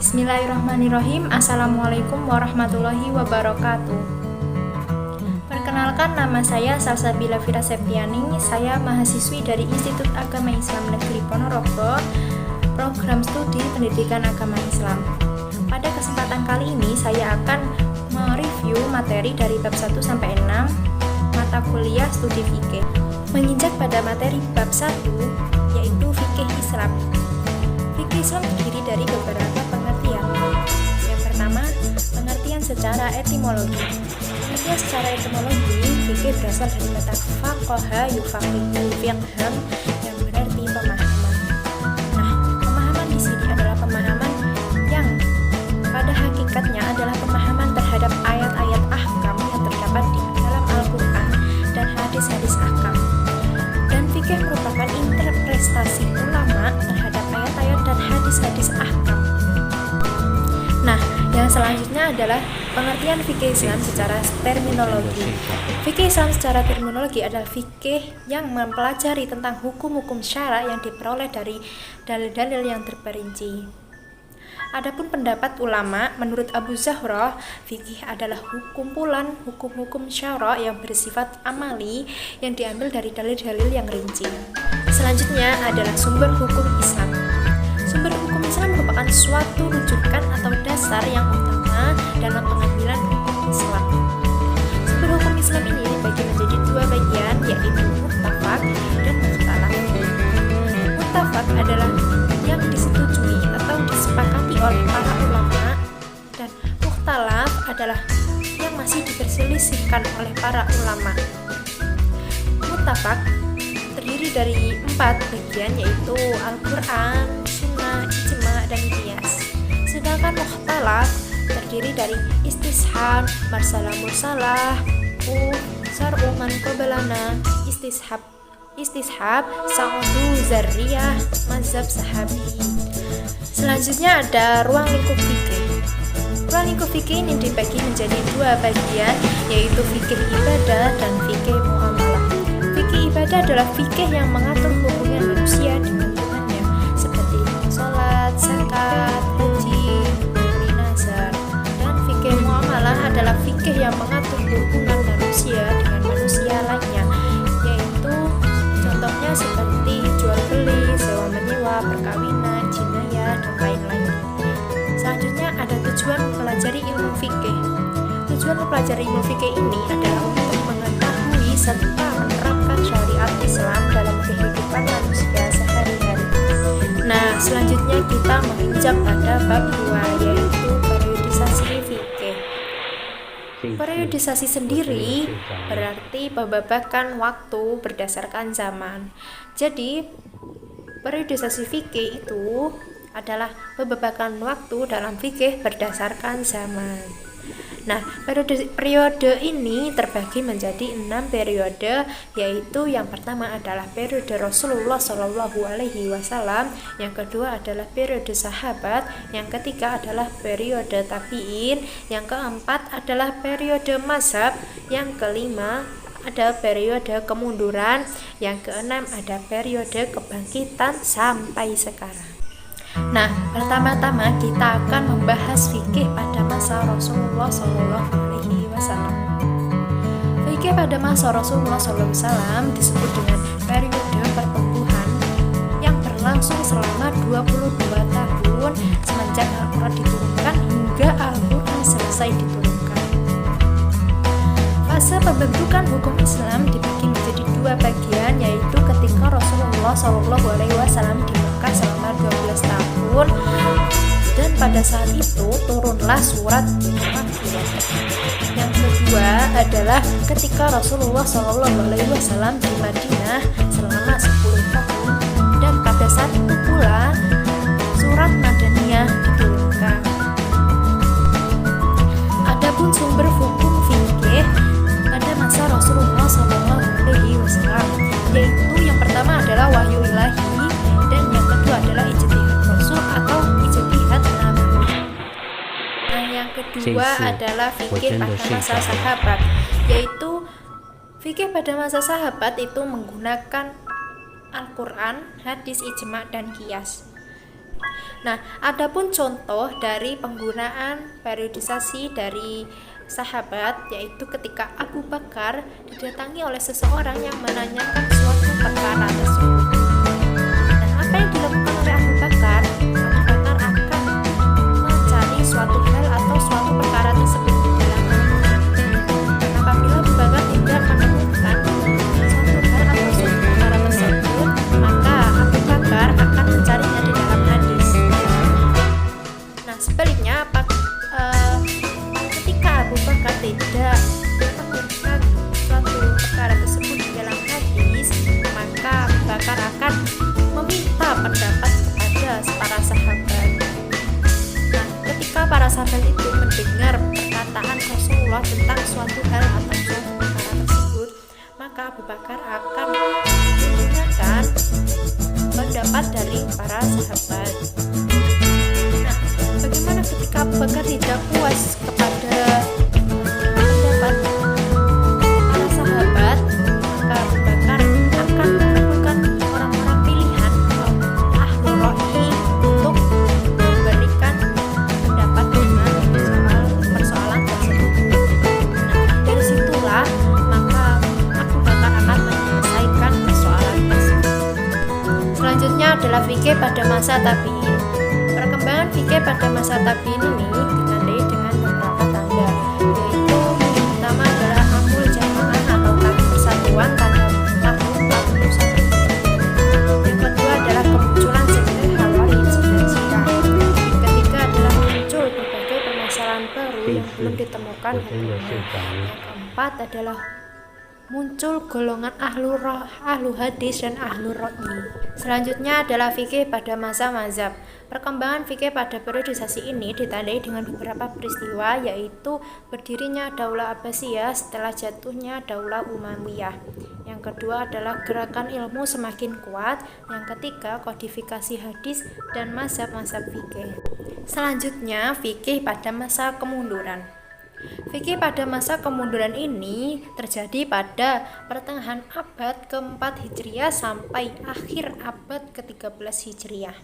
Bismillahirrahmanirrahim. Assalamualaikum warahmatullahi wabarakatuh. Perkenalkan, nama saya Salsabila Fira Septiani. Saya mahasiswi dari Institut Agama Islam Negeri Ponorogo, program studi Pendidikan Agama Islam. Pada kesempatan kali ini saya akan mereview materi dari bab 1 sampai 6 mata kuliah studi fikih. Menginjak pada materi bab 1 yaitu fikih Islam. Fikih Islam terdiri dari beberapa pengertian. Yang pertama, pengertian secara etimologi. Pengertian secara etimologi, fikih berasal dari kata faqaha yufaqihu fiqhan yang berarti pemahaman. Nah, pemahaman di sini adalah pemahaman yang pada hakikatnya adalah pemahaman terhadap ayat-ayat ahkam yang terdapat di dalam Al-Quran dan hadis-hadis ahkam. Dan fikih merupakan interpretasi ulama terhadap ayat-ayat dan hadis-hadis ahkam. Nah, yang selanjutnya adalah pengertian fikih Islam secara terminologi. Fikih Islam secara terminologi adalah fikih yang mempelajari tentang hukum-hukum syara yang diperoleh dari dalil-dalil yang terperinci. Adapun pendapat ulama, menurut Abu Zahra, fikih adalah kumpulan hukum-hukum syara yang bersifat amali yang diambil dari dalil-dalil yang rinci. Selanjutnya adalah sumber hukum Islam. Sumber hukum Islam merupakan suatu rujukan atau dasar yang utama dalam pengambilan hukum Islam. Sumber hukum Islam ini dibagi menjadi dua bagian, yaitu muttafaq dan mukhtalaf. Muttafaq adalah yang disetujui atau disepakati oleh para ulama, dan mukhtalaf adalah yang masih diperselisihkan oleh para ulama. Muttafaq terdiri dari 4 bagian, yaitu Al-Quran, Sunnah, Ijma, dan Qiyas. Sedangkan mukhtalaf terdiri dari istishab, marsalah mursalah, sar'u man qabalana, istishab, sa'udu zarriyah, mazhab sahabi. Selanjutnya ada ruang lingkup fikih. Ruang lingkup fikih ini dibagi menjadi 2 bagian, yaitu fikih ibadah dan fikih muamalah. Fikih ibadah adalah fikih yang mengatur hubungan manusia dengan Tuhannya, seperti sholat, zakat, haji, nazar. Dan fikih muamalah adalah fikih yang mengatur hubungan manusia dengan manusia lainnya, yaitu contohnya seperti jual beli, sewa menyewa, perkawinan, jinayah, dan lain-lain. Selanjutnya ada tujuan mempelajari ilmu fikih. Tujuan mempelajari ilmu fikih ini adalah untuk mengetahui serta menerapkan syariat Islam dalam kehidupan manusia sehari-hari. Nah, selanjutnya kita menginjak pada bab 2, yaitu periodisasi fikih. Periodisasi sendiri berarti pembabakan waktu berdasarkan zaman. Jadi, periodisasi fikih itu adalah pembabakan waktu dalam fikih berdasarkan zaman. Nah, periode ini terbagi menjadi 6 periode, yaitu yang pertama adalah periode Rasulullah SAW, yang kedua adalah periode sahabat, yang ketiga adalah periode tabi'in, yang keempat adalah periode mazhab, yang kelima ada periode kemunduran, yang keenam ada periode kebangkitan sampai sekarang. Nah, pertama-tama kita akan membahas fikih pada masa Rasulullah SAW. Fikih pada masa Rasulullah SAW disebut dengan periode pertumbuhan yang berlangsung selama 22 tahun semenjak Al-Quran diturunkan hingga Al-Quran selesai diturunkan. Fase pembentukan hukum Islam dibagi menjadi 2 bagian, yaitu ketika Rasulullah SAW di Mekah selama 12 tahun, dan pada saat itu turunlah surat Makkiyah. Yang kedua adalah ketika Rasulullah SAW di Madinah selama 10 tahun, dan pada saat itu pula surat Madaniyah diturunkan. Adapun sumber hukum fikih pada masa Rasulullah SAW, yaitu yang pertama adalah wahyu ilahi, dan yang kedua adalah ijtihad Rasul atau ijtihad Nabi. Nah, yang kedua adalah fikih pada masa sahabat, yaitu fikih pada masa sahabat itu menggunakan Al-Quran, hadis, ijma, dan qiyas. Nah, adapun contoh dari penggunaan periodisasi dari sahabat, yaitu ketika Abu Bakar didatangi oleh seseorang yang menanyakan suatu perkara tersebut. Dan apa yang dilakukan oleh Abu Bakar? Abu Bakar akan mencari suatu hal atau suatu perkara tersebut di dalam hati. Apabila Abu Bakar tidak menemukan suatu hal atau suatu perkara tersebut, maka Abu Bakar akan mencarinya di dalam hadis. Nah, sebaliknya ketika Abu Bakar tidak menemukan suatu perkara tersebut di dalam hadis, maka Abu Bakar akan meminta pendapat kepada para sahabat. Nah, ketika para sahabat itu mendengar perkataan Rasulullah tentang suatu hal atau suatu perkara tersebut, maka Abu Bakar akan menggunakan pendapat dari para sahabat. Nah, bagaimana ketika Abu Bakar tidak puas kepada pendapat para sahabat, maka Abu Bakar akan menemukan orang-orang pilihan ahli ra'yi untuk memberikan pendapat dengan persoalan tersebut. Nah, dari situlah maka Abu Bakar akan menyelesaikan persoalan tersebut. Selanjutnya adalah fikih pada masa tabi'in. Perkembangan fikih pada masa tabi'in ini ditandai dengan beberapa tanda, yaitu yang pertama adalah Amul Jamaah atau tahun persatuan pada tahun 41. Yang kedua adalah kemunculan sekte Khawarij dan Syiah. Yang ketiga adalah muncul berbagai permasalahan baru yang belum ditemukan hukumnya. Yang keempat adalah muncul golongan ahlu hadis dan ahlu ra'yi. Selanjutnya adalah fikih pada masa mazhab. Perkembangan fikih pada periodisasi ini ditandai dengan beberapa peristiwa, yaitu berdirinya Daulah Abbasiyah setelah jatuhnya Daulah Umayyah. Yang kedua adalah gerakan ilmu semakin kuat. Yang ketiga, kodifikasi hadis dan mazhab-mazhab fikih. Selanjutnya, fikih pada masa kemunduran. Fikih pada masa kemunduran ini terjadi pada pertengahan abad ke-4 Hijriah sampai akhir abad ke-13 Hijriah.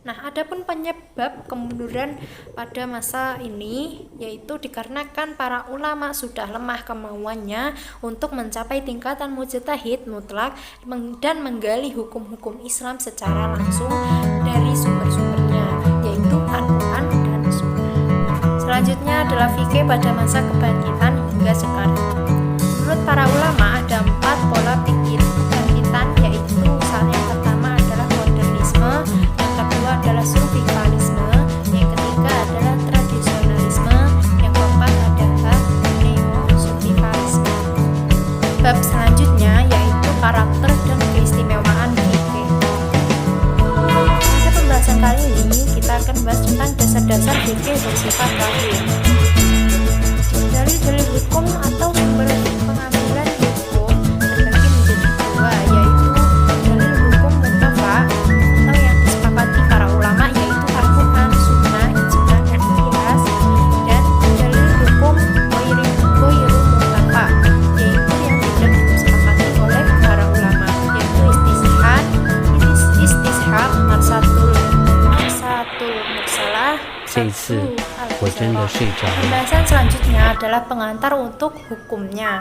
Nah, adapun penyebab kemunduran pada masa ini yaitu dikarenakan para ulama sudah lemah kemauannya untuk mencapai tingkatan mujtahid mutlak dan menggali hukum-hukum Islam secara langsung dari sumber-sumbernya, yaitu Al-Quran dan Sunnah. Selanjutnya adalah fikih pada masa kebangkitan hingga sekarang. Menurut para ulama ada 4 pola fikih kebangkitan, yaitu misalnya yang pertama adalah modernisme, yang kedua adalah survivalisme, yang ketiga adalah tradisionalisme, yang keempat adalah neo-survivalisme. Bab selanjutnya yaitu karakter dan keistimewaan fikih. Pada pembahasan kali ini kita akan membahas tentang dasar-dasar fikih bersifat lahir. Dalil-dalil hukum atau sumber pengambilan hukum terbagi menjadi dua, yaitu dalil hukum muttafaq atau yang disepakati para ulama, yaitu Al-Quran, Sunnah, Ijma, dan Qiyas, dan dalil hukum ghairu muttafaq, yaitu yang tidak disepakati oleh para ulama, yaitu istishab, marsatul mursalah. Pembahasan selanjutnya adalah pengantar untuk hukumnya.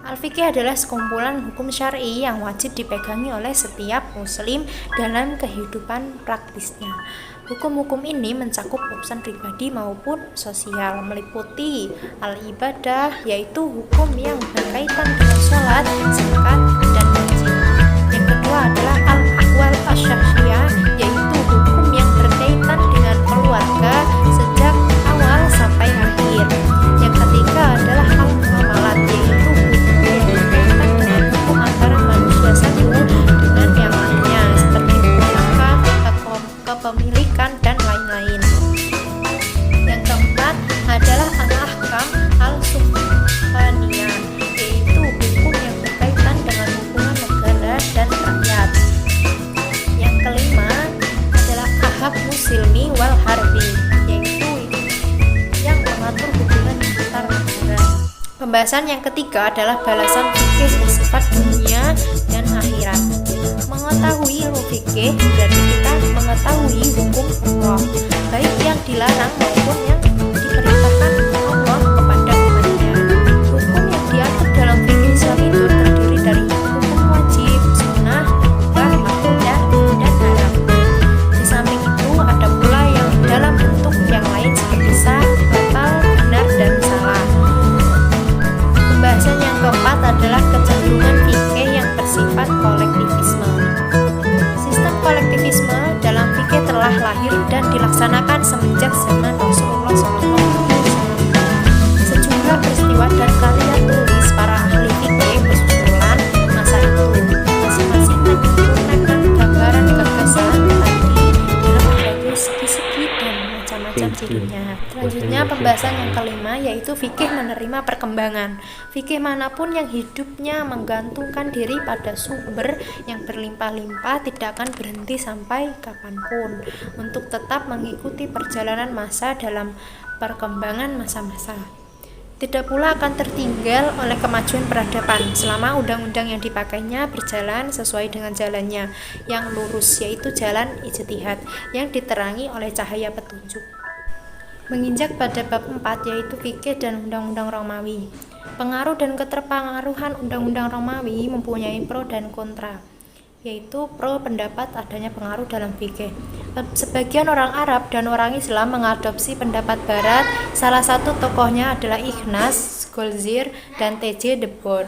Al-Fiqih adalah sekumpulan hukum syar'i yang wajib dipegangi oleh setiap muslim dalam kehidupan praktisnya. Hukum-hukum ini mencakup urusan pribadi maupun sosial, meliputi al-ibadah, yaitu hukum yang berkaitan dengan sholat, zakat, dan haji. Yang kedua adalah al-ahwal asy-syakhsiyah, yaitu hukum yang berkaitan dengan keluarga sejak awal sampai akhir. Yang ketiga adalah al-muamalat, yaitu hukum yang berkaitan dengan hukum antara manusia satu dengan yang lainnya, seperti hubungan kepemilikan dan lain-lain. Yang keempat adalah al-ahkam al-subhaniyah, yaitu hukum yang berkaitan dengan hubungan negara dan rakyat. Yang kelima adalah ahab musilmi wal harbi, yaitu yang mengatur hubungan antar negara. Pembahasan yang ketiga adalah balasan fikih bersifat dunia dan akhirat. Mengetahui ilmu fikih fikih berarti kita mengetahui hukum Allah, baik yang dilarang maupun yang diperintahkan Allah kepada umatnya. Hukum yang diatur dalam fikih Islam itu terdiri dari hukum wajib, sunnah, mubah, makruh, dan haram. Di samping itu ada pula yang dalam bentuk yang lain seperti sah, batal, benar, dan salah. Pembahasan yang keempat adalah kecenderungan fikih yang bersifat kolektivisme. Sistem kolektivisme dalam fikih telah lahir dan dilaksanakan semenjak zaman Rasulullah SAW. Sejumlah peristiwa dan karya tulis para ahli fikih bersusulan masa itu, masing-masing menyempurnakan gambaran gagasan tadi dalam berbagai segi-segi dan macam-macam cirinya. Selanjutnya pembahasan yang kelima yaitu fikih menerima perkembangan. Fikih manapun yang hidupnya menggantungkan diri pada sumber yang berlimpah-limpah tidak akan berhenti sampai kapanpun untuk tetap mengikuti perjalanan masa dalam perkembangan masa-masa. Tidak pula akan tertinggal oleh kemajuan peradaban selama undang-undang yang dipakainya berjalan sesuai dengan jalannya yang lurus, yaitu jalan ijtihad yang diterangi oleh cahaya petunjuk. Menginjak pada bab 4 yaitu fikih dan undang-undang Romawi. Pengaruh dan keterpengaruhan undang-undang Romawi mempunyai pro dan kontra, yaitu pro pendapat adanya pengaruh dalam fikih. Sebagian orang Arab dan orang Islam mengadopsi pendapat Barat, salah satu tokohnya adalah Ignaz Goldziher dan T.J. de Boer.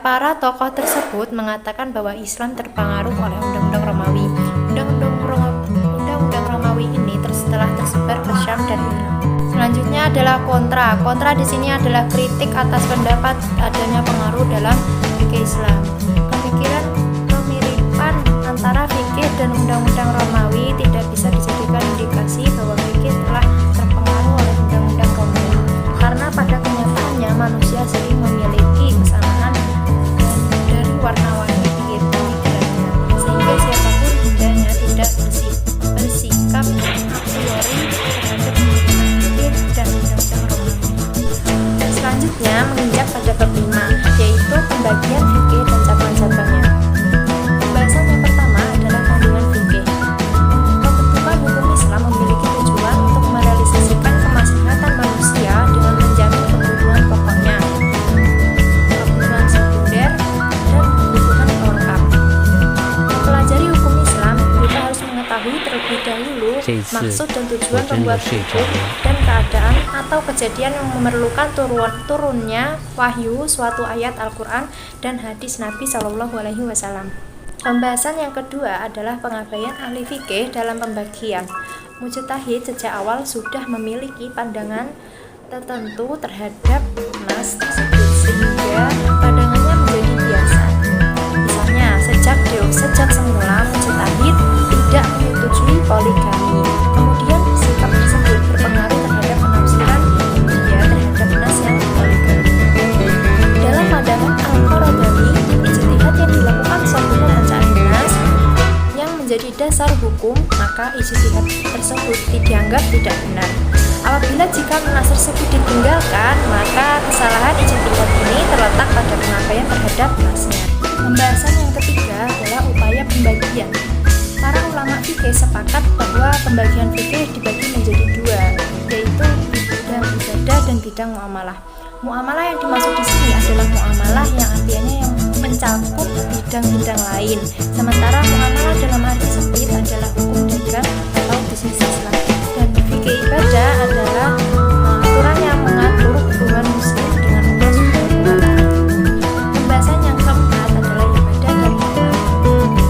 Para tokoh tersebut mengatakan bahwa Islam terpengaruh oleh undang-undang Romawi. Undang-undang Romawi ini telah tersebar ke Syam dan Iran. Selanjutnya adalah kontra. Kontra di sini adalah kritik atas pendapat adanya pengaruh dalam fikih Islam. Pemikiran kemiripan antara fikih dan undang-undang Romawi tidak bisa dijadikan indikasi bahwa fikih telah terpengaruh oleh undang-undang Romawi, karena pada kenyataannya manusia sering memiliki kesamaan dari warna-warni pikirannya, sehingga siapapun hendaknya tidak bersikap a priori terhadap pemikiran fikih dan undang-undang Romawi. Selanjutnya menginjak pada bab 5 yaitu pembagian fikih dan cabang-cabangnya. Pembahasan yang pertama adalah kandungan fikih. Pembentukan hukum Islam memiliki tujuan untuk merealisasikan kemaslahatan manusia dengan menjamin kebutuhan pokoknya, kebutuhan sekunder, dan kebutuhan pelengkap. Mempelajari hukum Islam, kita harus mengetahui terlebih dahulu maksud dan tujuan pembuat hukum dan keadaan atau kejadian yang memerlukan turunnya wahyu suatu ayat Al-Quran dan hadis Nabi SAW. Pembahasan yang kedua adalah pengabaian ahli fikih dalam pembagian. Mujtahid sejak awal sudah memiliki pandangan tertentu terhadap nas tersebut sehingga pandangannya menjadi biasa. Misalnya, sejak semula mujtahid tidak menyetujui poligami. Kemudian sikap tersebut berpengaruh terhadap penafsiran dia terhadap nas yang poligami. Dalam pandangan Al-Qaradawi, ijtihad yang dilakukan sebelum membacaan nas yang menjadi dasar hukum, maka ijtihad tersebut dianggap tidak benar. Apabila jika nas tersebut ditinggalkan, maka kesalahan ijtihad ini terletak pada pengabaian terhadap nasnya. Pembahasan yang ketiga adalah upaya pembagian. Para ulama fikih sepakat bahwa pembagian fikih dibagi menjadi dua, yaitu bidang ibadah dan bidang muamalah. Muamalah yang dimaksud di sini adalah muamalah yang artinya yang mencakup bidang-bidang lain. Sementara muamalah dalam arti sempit adalah hukum dagang atau bisnis Islam. Dan fikih ibadah adalah aturan yang mengatur hubungan muslim dengan Allah Subhanahu wa Ta'ala. Pembahasan yang keempat adalah ibadah dan muamalah.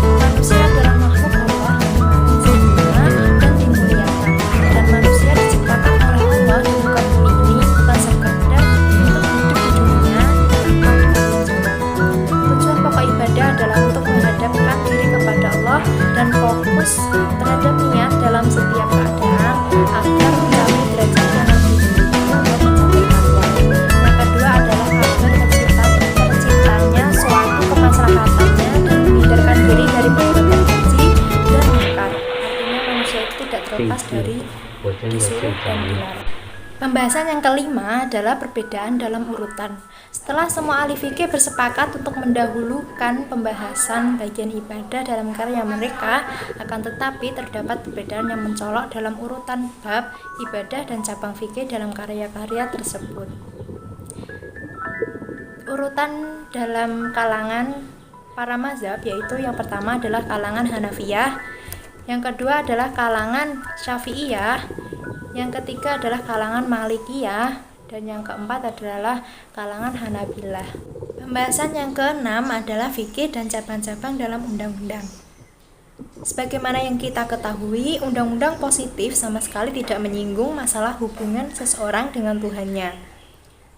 Manusia adalah makhluk Allah yang sempurna dan dimuliakan, dan manusia diciptakan oleh Allah di muka bumi ini bukan sekadar untuk hidup di dunia tanpa bertanggung jawab. Tujuan pokok ibadah adalah untuk menghadapkan diri kepada Allah dan fokus terhadap niat dalam setiap keadaan agar mencapai derajat yang lebih tinggi untuk mencapai takwa. Yang kedua adalah agar terciptanya suatu kemaslahatannya dan menghindarkan diri dari perbuatan keji dan mungkar. Artinya manusia itu tidak terlepas dari disuruh dan dilarang. Pembahasan yang kelima adalah perbedaan dalam urutan. Setelah semua ahli fikih bersepakat untuk mendahulukan pembahasan bagian ibadah dalam karya mereka, akan tetapi terdapat perbedaan yang mencolok dalam urutan bab, ibadah, dan cabang fikih dalam karya-karya tersebut. Urutan dalam kalangan para mazhab yaitu yang pertama adalah kalangan Hanafiyah, yang kedua adalah kalangan Syafi'iyah, yang ketiga adalah kalangan Malikiyah, dan yang keempat adalah kalangan Hanabilah. Pembahasan yang keenam adalah fikih dan cabang-cabang dalam undang-undang. Sebagaimana yang kita ketahui, undang-undang positif sama sekali tidak menyinggung masalah hubungan seseorang dengan Tuhannya.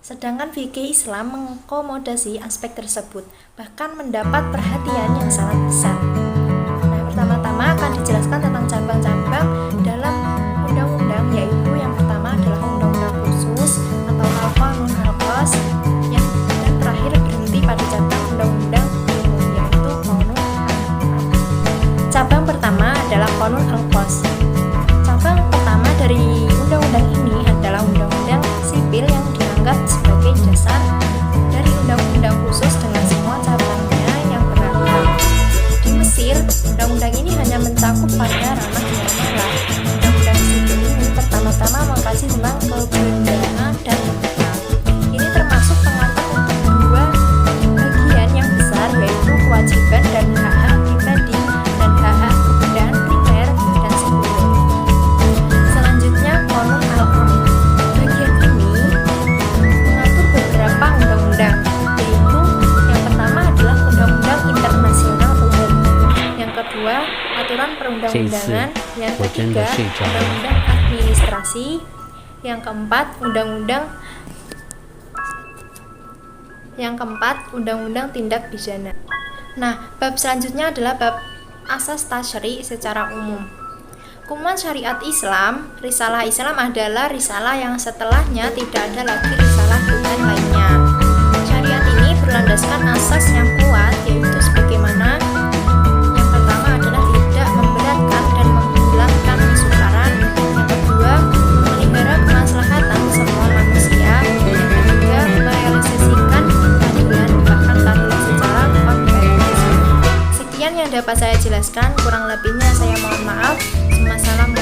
Sedangkan fikih Islam mengakomodasi aspek tersebut, bahkan mendapat perhatian yang sangat besar. Nah, pertama-tama akan dijelaskan tentang cabang-cabang dalam undang-undang, yaitu yang pertama adalah undang-undang khusus atau al-qanun al-khas, dan terakhir berhenti pada cabang undang-undang umum, yaitu qanun. Cabang pertama adalah qanun al-khas. Cabang pertama dari undang-undang ini adalah undang-undang sipil yang dianggap sebagai dasar dari undang-undang khusus dengan semua cabangnya yang beragam. Di Mesir, undang-undang ini hanya mencakup pada ranah muamalah. Undang-undang sipil ini pertama-tama mengkaji tentang kebudayaan dan etika. Ini termasuk pengantar untuk dua bagian yang besar, yaitu kewajiban dan hak-hak pribadi dan hak-hak kebudayaan primer dan sekunder. Selanjutnya, qanun al-am. Bagian ini mengatur beberapa undang-undang, yaitu yang pertama adalah undang-undang internasional umum, yang kedua aturan perundang-undangan, yang ketiga undang-undang administrasi, yang keempat undang-undang tindak pidana. Nah, bab selanjutnya adalah bab asas tasyri' secara umum. Kumpulan syariat Islam, risalah Islam adalah risalah yang setelahnya tidak ada lagi risalah Tuhan lainnya. Syariat ini berlandaskan asas yang kuat, yaitu sebagaimana yang pertama adalah tidak memberatkan dan menghilangkan kesukaran, yang kedua memelihara kemaslahatan semua manusia, yang ketiga merealisasikan keadilan bahkan keadilan secara konteks. Sekian yang dapat saya jelaskan, kurang lebihnya saya mohon maaf. Wassalamualaikum